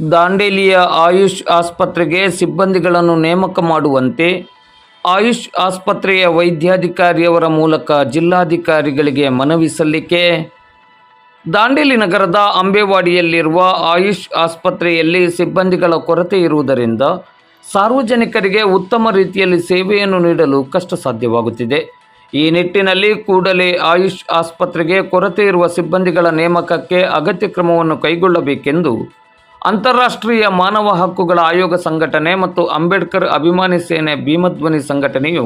ದಾಂಡೇಲಿಯ ಆಯುಷ್ ಆಸ್ಪತ್ರೆಗೆ ಸಿಬ್ಬಂದಿಗಳನ್ನು ನೇಮಕ ಮಾಡುವಂತೆ ಆಯುಷ್ ಆಸ್ಪತ್ರೆಯ ವೈದ್ಯಾಧಿಕಾರಿಯವರ ಮೂಲಕ ಜಿಲ್ಲಾಧಿಕಾರಿಗಳಿಗೆ ಮನವಿ ಸಲ್ಲಿಕೆ. ದಾಂಡೇಲಿ ನಗರದ ಅಂಬೇವಾಡಿಯಲ್ಲಿರುವ ಆಯುಷ್ ಆಸ್ಪತ್ರೆಯಲ್ಲಿ ಸಿಬ್ಬಂದಿಗಳ ಕೊರತೆ ಇರುವುದರಿಂದ ಸಾರ್ವಜನಿಕರಿಗೆ ಉತ್ತಮ ರೀತಿಯಲ್ಲಿ ಸೇವೆಯನ್ನು ನೀಡಲು ಕಷ್ಟ ಸಾಧ್ಯವಾಗುತ್ತಿದೆ. ಈ ನಿಟ್ಟಿನಲ್ಲಿ ಕೂಡಲೇ ಆಯುಷ್ ಆಸ್ಪತ್ರೆಗೆ ಕೊರತೆ ಇರುವ ಸಿಬ್ಬಂದಿಗಳ ನೇಮಕಕ್ಕೆ ಅಗತ್ಯ ಕ್ರಮವನ್ನು ಕೈಗೊಳ್ಳಬೇಕೆಂದು ಅಂತಾರಾಷ್ಟ್ರೀಯ ಮಾನವ ಹಕ್ಕುಗಳ ಆಯೋಗ ಸಂಘಟನೆ ಮತ್ತು ಅಂಬೇಡ್ಕರ್ ಅಭಿಮಾನಿ ಸೇನೆ ಭೀಮಧ್ವನಿ ಸಂಘಟನೆಯು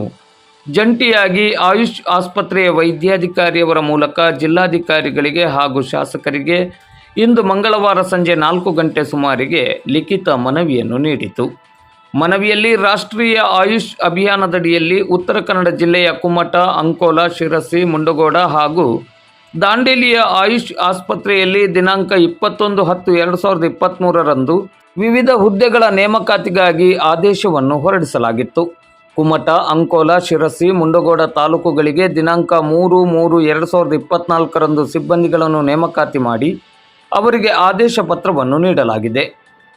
ಜಂಟಿಯಾಗಿ ಆಯುಷ್ ಆಸ್ಪತ್ರೆಯ ವೈದ್ಯಾಧಿಕಾರಿಯವರ ಮೂಲಕ ಜಿಲ್ಲಾಧಿಕಾರಿಗಳಿಗೆ ಹಾಗೂ ಶಾಸಕರಿಗೆ ಇಂದು ಮಂಗಳವಾರ ಸಂಜೆ 4 ಗಂಟೆ ಸುಮಾರಿಗೆ ಲಿಖಿತ ಮನವಿಯನ್ನು ನೀಡಿತು. ಮನವಿಯಲ್ಲಿ ರಾಷ್ಟ್ರೀಯ ಆಯುಷ್ ಅಭಿಯಾನದಡಿಯಲ್ಲಿ ಉತ್ತರ ಕನ್ನಡ ಜಿಲ್ಲೆಯ ಕುಮಟಾ, ಅಂಕೋಲಾ, ಶಿರಸಿ, ಮುಂಡಗೋಡ ಹಾಗೂ ದಾಂಡೇಲಿಯ ಆಯುಷ್ ಆಸ್ಪತ್ರೆಯಲ್ಲಿ ದಿನಾಂಕ 21/10/2023 ವಿವಿಧ ಹುದ್ದೆಗಳ ನೇಮಕಾತಿಗಾಗಿ ಆದೇಶವನ್ನು ಹೊರಡಿಸಲಾಗಿತ್ತು. ಕುಮಟಾ, ಅಂಕೋಲಾ, ಶಿರಸಿ, ಮುಂಡಗೋಡ ತಾಲೂಕುಗಳಿಗೆ ದಿನಾಂಕ 3/3/2024 ಸಿಬ್ಬಂದಿಗಳನ್ನು ನೇಮಕಾತಿ ಮಾಡಿ ಅವರಿಗೆ ಆದೇಶ ಪತ್ರವನ್ನು ನೀಡಲಾಗಿದೆ.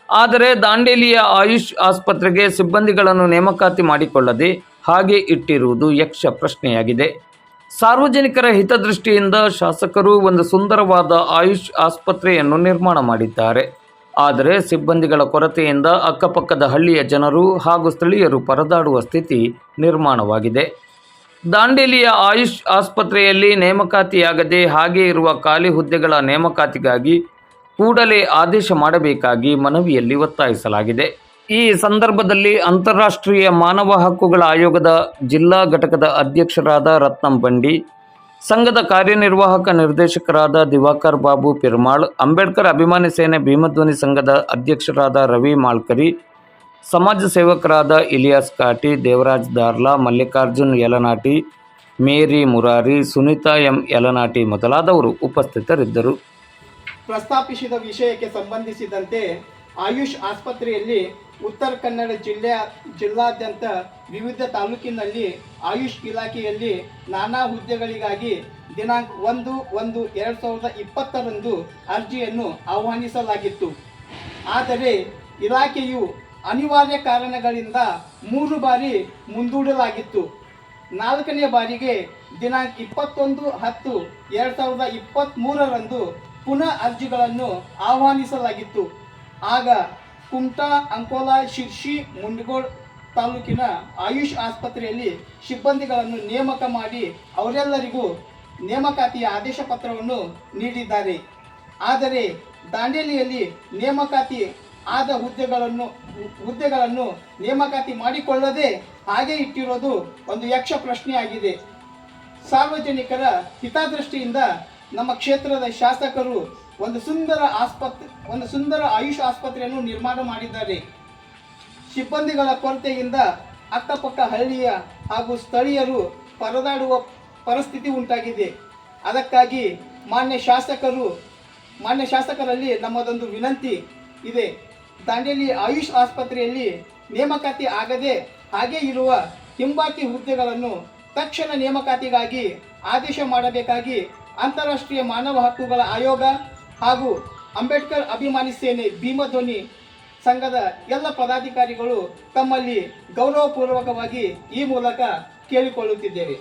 ಆದರೆ ದಾಂಡೇಲಿಯ ಆಯುಷ್ ಆಸ್ಪತ್ರೆಗೆ ಸಿಬ್ಬಂದಿಗಳನ್ನು ನೇಮಕಾತಿ ಮಾಡಿಕೊಳ್ಳದೆ ಹಾಗೆ ಇಟ್ಟಿರುವುದು ಯಕ್ಷ ಪ್ರಶ್ನೆಯಾಗಿದೆ. ಸಾರ್ವಜನಿಕರ ಹಿತದೃಷ್ಟಿಯಿಂದ ಶಾಸಕರು ಒಂದು ಸುಂದರವಾದ ಆಯುಷ್ ಆಸ್ಪತ್ರೆಯನ್ನು ನಿರ್ಮಾಣ ಮಾಡಿದ್ದಾರೆ. ಆದರೆ ಸಿಬ್ಬಂದಿಗಳ ಕೊರತೆಯಿಂದ ಅಕ್ಕಪಕ್ಕದ ಹಳ್ಳಿಯ ಜನರು ಹಾಗೂ ಸ್ಥಳೀಯರು ಪರದಾಡುವ ಸ್ಥಿತಿ ನಿರ್ಮಾಣವಾಗಿದೆ. ದಾಂಡೇಲಿಯ ಆಯುಷ್ ಆಸ್ಪತ್ರೆಯಲ್ಲಿ ನೇಮಕಾತಿಯಾಗದೆ ಹಾಗೆ ಇರುವ ಖಾಲಿ ಹುದ್ದೆಗಳ ನೇಮಕಾತಿಗಾಗಿ ಕೂಡಲೇ ಆದೇಶ ಮಾಡಬೇಕಾಗಿ ಮನವಿಯಲ್ಲಿ ಒತ್ತಾಯಿಸಲಾಗಿದೆ. ಈ ಸಂದರ್ಭದಲ್ಲಿ ಅಂತಾರಾಷ್ಟ್ರೀಯ ಮಾನವ ಹಕ್ಕುಗಳ ಆಯೋಗದ ಜಿಲ್ಲಾ ಘಟಕದ ಅಧ್ಯಕ್ಷರಾದ ರತ್ನಂ ಬಂಡಿ, ಸಂಘದ ಕಾರ್ಯನಿರ್ವಾಹಕ ನಿರ್ದೇಶಕರಾದ ದಿವಾಕರ್ ಬಾಬು ಪಿರ್ಮಾಳ್, ಅಂಬೇಡ್ಕರ್ ಅಭಿಮಾನಿ ಸೇನೆ ಭೀಮಧ್ವನಿ ಸಂಘದ ಅಧ್ಯಕ್ಷರಾದ ರವಿ ಮಾಳ್ಕರಿ, ಸಮಾಜ ಸೇವಕರಾದ ಇಲಿಯಾಸ್ ಕಾಟಿ, ದೇವರಾಜ್ ದಾರ್ಲಾ, ಮಲ್ಲಿಕಾರ್ಜುನ್ ಯಲನಾಟಿ, ಮೇರಿ ಮುರಾರಿ, ಸುನೀತಾ ಎಂ ಯಲನಾಟಿ ಮೊದಲಾದವರು ಉಪಸ್ಥಿತರಿದ್ದರು. ಪ್ರಸ್ತಾಪಿಸಿದ ವಿಷಯಕ್ಕೆ ಸಂಬಂಧಿಸಿದಂತೆ ಆಯುಷ್ ಆಸ್ಪತ್ರೆಯಲ್ಲಿ ಉತ್ತರ ಕನ್ನಡ ಜಿಲ್ಲಾದ್ಯಂತ ವಿವಿಧ ತಾಲೂಕಿನಲ್ಲಿ ಆಯುಷ್ ಇಲಾಖೆಯಲ್ಲಿ ನಾನಾ ಹುದ್ದೆಗಳಿಗಾಗಿ ದಿನಾಂಕ 1/1/2020 ಅರ್ಜಿಯನ್ನು ಆಹ್ವಾನಿಸಲಾಗಿತ್ತು. ಆದರೆ ಇಲಾಖೆಯು ಅನಿವಾರ್ಯ ಕಾರಣಗಳಿಂದ 3 ಬಾರಿ ಮುಂದೂಡಲಾಗಿತ್ತು. 4ನೇ ಬಾರಿಗೆ ದಿನಾಂಕ 21/10/2023 ಪುನಃ ಅರ್ಜಿಗಳನ್ನು ಆಹ್ವಾನಿಸಲಾಗಿತ್ತು. ಆಗ ಕುಮಟಾ, ಅಂಕೋಲಾ, ಶಿರ್ಸಿ, ಮುಂಡಗೋಡ ತಾಲೂಕಿನ ಆಯುಷ್ ಆಸ್ಪತ್ರೆಯಲ್ಲಿ ಸಿಬ್ಬಂದಿಗಳನ್ನು ನೇಮಕ ಮಾಡಿ ಅವರೆಲ್ಲರಿಗೂ ನೇಮಕಾತಿಯ ಆದೇಶ ಪತ್ರವನ್ನು ನೀಡಿದ್ದಾರೆ. ಆದರೆ ದಾಂಡೇಲಿಯಲ್ಲಿ ನೇಮಕಾತಿ ಆದ ಹುದ್ದೆಗಳನ್ನು ನೇಮಕಾತಿ ಮಾಡಿಕೊಳ್ಳದೆ ಹಾಗೆ ಇಟ್ಟಿರೋದು ಒಂದು ಯಕ್ಷ ಪ್ರಶ್ನೆಯಾಗಿದೆ. ಸಾರ್ವಜನಿಕರ ಹಿತದೃಷ್ಟಿಯಿಂದ ನಮ್ಮ ಕ್ಷೇತ್ರದ ಶಾಸಕರು ಒಂದು ಸುಂದರ ಆಯುಷ್ ಆಸ್ಪತ್ರೆಯನ್ನು ನಿರ್ಮಾಣ ಮಾಡಿದ್ದಾರೆ. ಸಿಬ್ಬಂದಿಗಳ ಕೊರತೆಯಿಂದ ಅಕ್ಕಪಕ್ಕ ಹಳ್ಳಿಯ ಹಾಗೂ ಸ್ಥಳೀಯರು ಪರದಾಡುವ ಪರಿಸ್ಥಿತಿ ಉಂಟಾಗಿದೆ. ಅದಕ್ಕಾಗಿ ಮಾನ್ಯ ಶಾಸಕರಲ್ಲಿ ನಮ್ಮದೊಂದು ವಿನಂತಿ ಇದೆ. ದಾಂಡೇಲಿ ಆಯುಷ್ ಆಸ್ಪತ್ರೆಯಲ್ಲಿ ನೇಮಕಾತಿ ಆಗದೆ ಹಾಗೆ ಇರುವ ಹಿಂಬಾಕಿ ಹುದ್ದೆಗಳನ್ನು ತಕ್ಷಣ ನೇಮಕಾತಿಗಾಗಿ ಆದೇಶ ಮಾಡಬೇಕಾಗಿ ಅಂತಾರಾಷ್ಟ್ರೀಯ ಮಾನವ ಹಕ್ಕುಗಳ ಆಯೋಗ ಹಾಗೂ ಅಂಬೇಡ್ಕರ್ ಅಭಿಮಾನಿ ಸೇನೆ ಭೀಮಧ್ವನಿ ಸಂಘದ ಎಲ್ಲ ಪದಾಧಿಕಾರಿಗಳು ತಮ್ಮಲ್ಲಿ ಗೌರವಪೂರ್ವಕವಾಗಿ ಈ ಮೂಲಕ ಕೇಳಿಕೊಳ್ಳುತ್ತಿದ್ದೇವೆ.